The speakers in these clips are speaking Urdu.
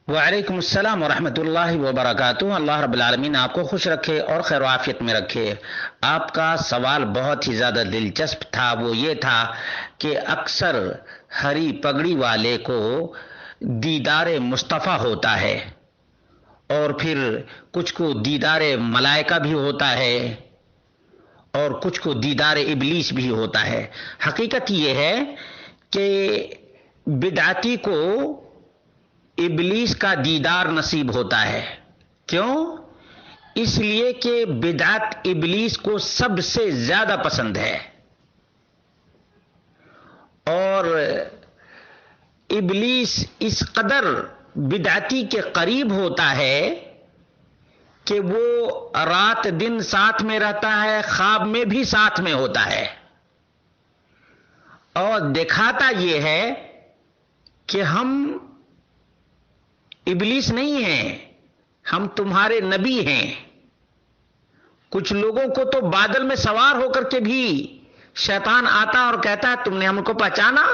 وعلیکم السلام ورحمۃ اللہ وبرکاتہ۔ اللہ رب العالمین آپ کو خوش رکھے اور خیر و عافیت میں رکھے۔ آپ کا سوال بہت ہی زیادہ دلچسپ تھا، وہ یہ تھا کہ اکثر ہری پگڑی والے کو دیدار مصطفیٰ ہوتا ہے اور پھر کچھ کو دیدار ملائکہ بھی ہوتا ہے اور کچھ کو دیدار ابلیس بھی ہوتا ہے۔ حقیقت یہ ہے کہ بدعتی کو ابلیس کا دیدار نصیب ہوتا ہے۔ کیوں؟ اس لیے کہ بدعت ابلیس کو سب سے زیادہ پسند ہے، اور ابلیس اس قدر بدعتی کے قریب ہوتا ہے کہ وہ رات دن ساتھ میں رہتا ہے، خواب میں بھی ساتھ میں ہوتا ہے، اور دکھاتا یہ ہے کہ ہم ابلیس نہیں ہیں، ہم تمہارے نبی ہیں۔ کچھ لوگوں کو تو بادل میں سوار ہو کر کے بھی شیطان آتا اور کہتا ہے تم نے ہم کو پہچانا؟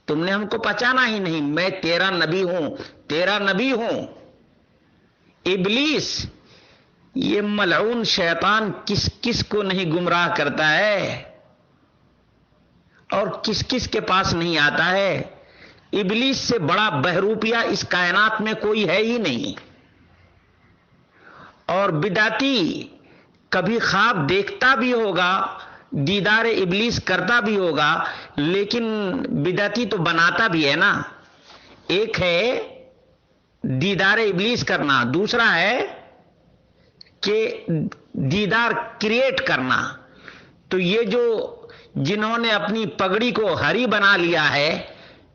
تم نے ہم کو پہچانا ہی نہیں، میں تیرا نبی ہوں، تیرا نبی ہوں۔ ابلیس یہ ملعون شیطان کس کس کو نہیں گمراہ کرتا ہے اور کس کس کے پاس نہیں آتا ہے۔ ابلیس سے بڑا بہروپیہ اس کائنات میں کوئی ہے ہی نہیں۔ اور بدعتی کبھی خواب دیکھتا بھی ہوگا، دیدار ابلیس کرتا بھی ہوگا، لیکن بدعتی تو بناتا بھی ہے نا۔ ایک ہے دیدار ابلیس کرنا، دوسرا ہے کہ دیدار کریٹ کرنا۔ تو یہ جو جنہوں نے اپنی پگڑی کو ہری بنا لیا ہے،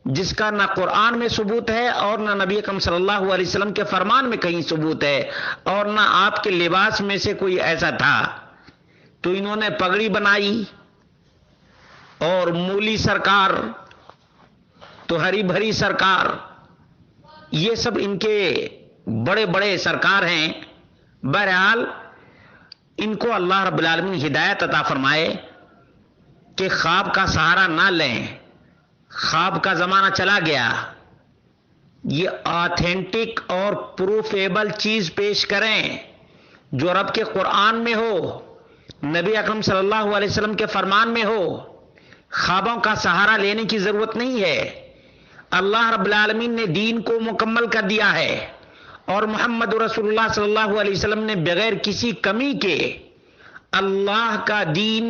جس کا نہ قرآن میں ثبوت ہے اور نہ نبی اکرم صلی اللہ علیہ وسلم کے فرمان میں کہیں ثبوت ہے، اور نہ آپ کے لباس میں سے کوئی ایسا تھا، تو انہوں نے پگڑی بنائی اور مولی سرکار تو ہری بھری سرکار، یہ سب ان کے بڑے بڑے سرکار ہیں۔ بہرحال ان کو اللہ رب العالمین ہدایت عطا فرمائے کہ خواب کا سہارا نہ لیں، خواب کا زمانہ چلا گیا۔ یہ آتھینٹک اور پروفیبل چیز پیش کریں جو رب کے قرآن میں ہو، نبی اکرم صلی اللہ علیہ وسلم کے فرمان میں ہو۔ خوابوں کا سہارا لینے کی ضرورت نہیں ہے۔ اللہ رب العالمین نے دین کو مکمل کر دیا ہے، اور محمد رسول اللہ صلی اللہ علیہ وسلم نے بغیر کسی کمی کے اللہ کا دین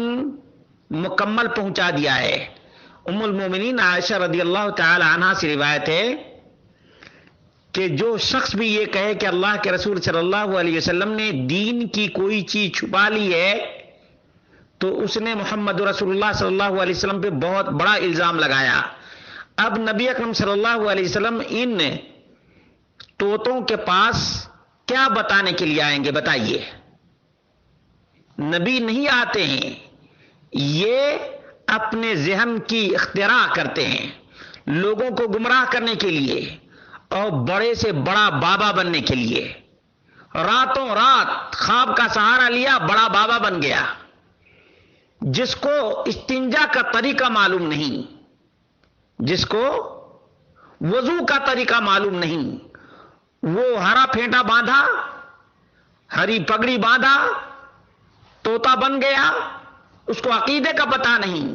مکمل پہنچا دیا ہے۔ ام المومنین عائشہ رضی اللہ تعالی عنہا سے روایت ہے کہ جو شخص بھی یہ کہے کہ اللہ کے رسول صلی اللہ علیہ وسلم نے دین کی کوئی چیز چھپا لی ہے، تو اس نے محمد رسول اللہ صلی اللہ علیہ وسلم پہ بہت بڑا الزام لگایا۔ اب نبی اکرم صلی اللہ علیہ وسلم ان طوطوں کے پاس کیا بتانے کے لیے آئیں گے؟ بتائیے۔ نبی نہیں آتے ہیں، یہ اپنے ذہن کی اختراع کرتے ہیں لوگوں کو گمراہ کرنے کے لیے اور بڑے سے بڑا بابا بننے کے لیے۔ راتوں رات خواب کا سہارا لیا، بڑا بابا بن گیا۔ جس کو استنجا کا طریقہ معلوم نہیں، جس کو وضو کا طریقہ معلوم نہیں، وہ ہرا پھینٹا باندھا، ہری پگڑی باندھا، طوطا بن گیا۔ اس کو عقیدے کا پتہ نہیں،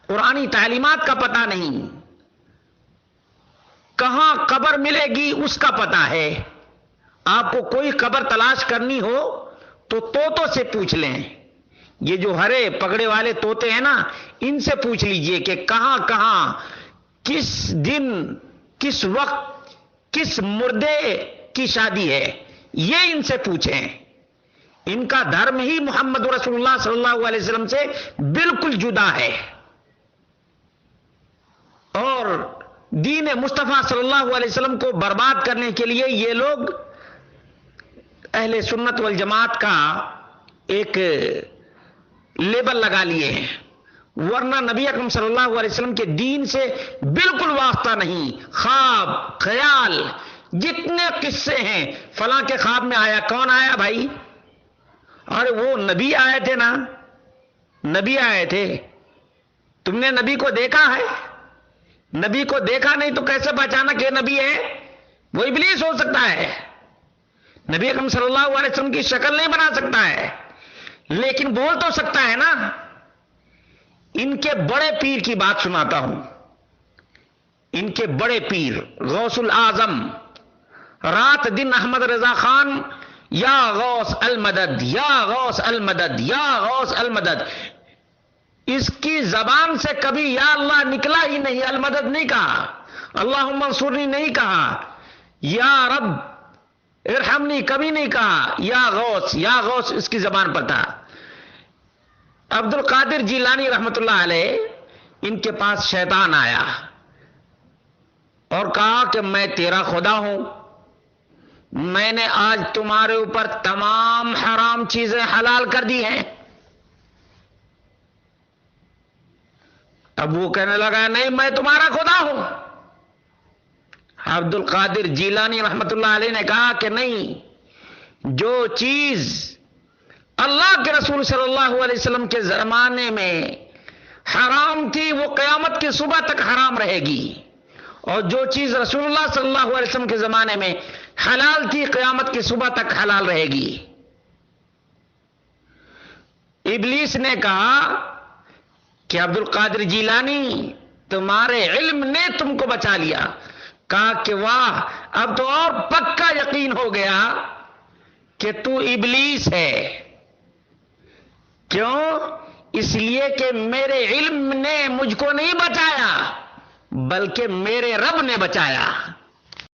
قرآنی تعلیمات کا پتہ نہیں، کہاں قبر ملے گی اس کا پتہ ہے۔ آپ کو کوئی قبر تلاش کرنی ہو تو طوطوں سے پوچھ لیں۔ یہ جو ہرے پگڑے والے طوطے ہیں نا، ان سے پوچھ لیجئے کہ کہاں کہاں، کس دن، کس وقت، کس مردے کی شادی ہے، یہ ان سے پوچھیں۔ ان کا دھرم ہی محمد رسول اللہ صلی اللہ علیہ وسلم سے بالکل جدا ہے، اور دین مصطفیٰ صلی اللہ علیہ وسلم کو برباد کرنے کے لیے یہ لوگ اہل سنت والجماعت کا ایک لیبل لگا لیے ہیں، ورنہ نبی اکرم صلی اللہ علیہ وسلم کے دین سے بالکل واسطہ نہیں۔ خواب، خیال، جتنے قصے ہیں، فلاں کے خواب میں آیا، کون آیا بھائی؟ ارے وہ نبی آئے تھے نا، نبی آئے تھے۔ تم نے نبی کو دیکھا ہے؟ نبی کو دیکھا نہیں تو کیسے پہچانا کہ نبی ہے؟ وہ ابلیس ہو سکتا ہے، نبی اکرم صلی اللہ علیہ وسلم کی شکل نہیں بنا سکتا ہے، لیکن بول تو سکتا ہے نا۔ ان کے بڑے پیر کی بات سناتا ہوں۔ ان کے بڑے پیر غوث الاعظم رات دن احمد رضا خان یا غوث المدد یا غوث المدد یا غوث المدد، اس کی زبان سے کبھی یا اللہ نکلا ہی نہیں، المدد نہیں کہا، اللہم انصرنی نہیں کہا، یا رب ارحمنی کبھی نہیں کہا، یا غوث اس کی زبان پر تھا۔ عبد القادر جیلانی رحمت اللہ علیہ، ان کے پاس شیطان آیا اور کہا کہ میں تیرا خدا ہوں، میں نے آج تمہارے اوپر تمام حرام چیزیں حلال کر دی ہیں۔ اب وہ کہنے لگا نہیں میں تمہارا خدا ہوں۔ عبد القادر جیلانی رحمت اللہ علیہ نے کہا کہ نہیں، جو چیز اللہ کے رسول صلی اللہ علیہ وسلم کے زمانے میں حرام تھی وہ قیامت کی صبح تک حرام رہے گی، اور جو چیز رسول اللہ صلی اللہ علیہ وسلم کے زمانے میں حلال تھی قیامت کی صبح تک حلال رہے گی۔ ابلیس نے کہا کہ عبد القادر جیلانی تمہارے علم نے تم کو بچا لیا۔ کہا کہ واہ، اب تو اور پکا یقین ہو گیا کہ تو ابلیس ہے۔ کیوں؟ اس لیے کہ میرے علم نے مجھ کو نہیں بچایا بلکہ میرے رب نے بچایا۔